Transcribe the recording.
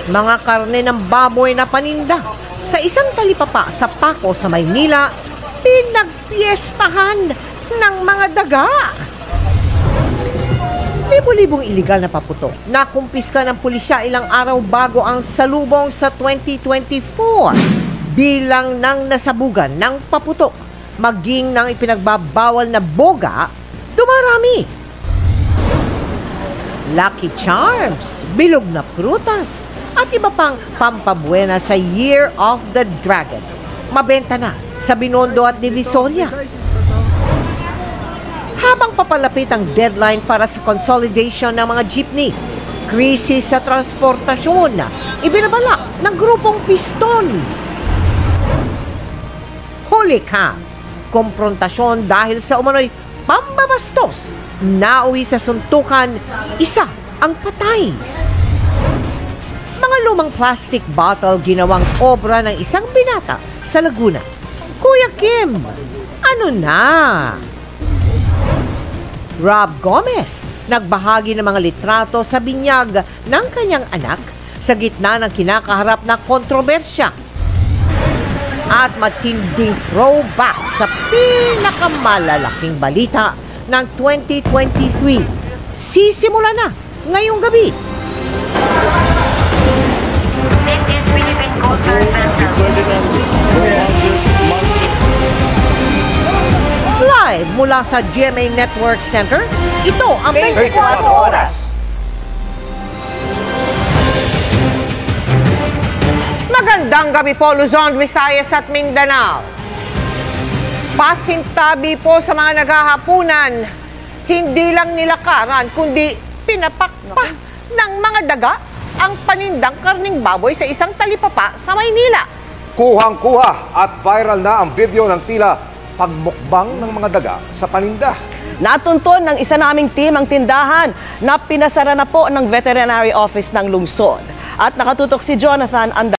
mga karne ng baboy na paninda. Sa isang talipapa sa Paco sa Maynila, pinagpiestahan ng mga daga. Libo-libong iligal na paputok na kumpiska ng pulisya ilang araw bago ang salubong sa 2024. Bilang ng nasabugan ng paputok, maging ng ipinagbabawal na boga, dumarami. Lucky Charms, bilog na prutas, at iba pang pampabuena sa Year of the Dragon. Mabenta na sa Binondo at Divisoria. Habang papalapit ang deadline para sa consolidation ng mga jeepney, krisis sa transportasyon, ibinabala ng grupong Piston. Huli ka! Komprontasyon dahil sa umano'y pambabastos. Nauwi sa suntukan, isa ang patay. Mga lumang plastic bottle ginawang obra ng isang binata sa Laguna. Kuya Kim, ano na? Rob Gomez, nagbahagi ng mga litrato sa binyag ng kanyang anak sa gitna ng kinakaharap na kontrobersya. At matinding throwback sa pinakamalalaking balita ng 2023. Sisimula na ngayong gabi. Live mula sa GMA Network Center, ito ang 24 oras. Magandang gabi po, Luzon, Visayas at Mindanao. Pasintabi po sa mga naghahapunan, hindi lang nilakaran, kundi pinapakpa ng mga daga ang panindang karning baboy sa isang talipapa sa Maynila. Kuhang-kuha at viral na ang video ng tila pagmukbang ng mga daga sa paninda. Natunton ng isa naming team ang tindahan na pinasara na po ng Veterinary Office ng lungsod. At nakatutok si Jonathan Anda.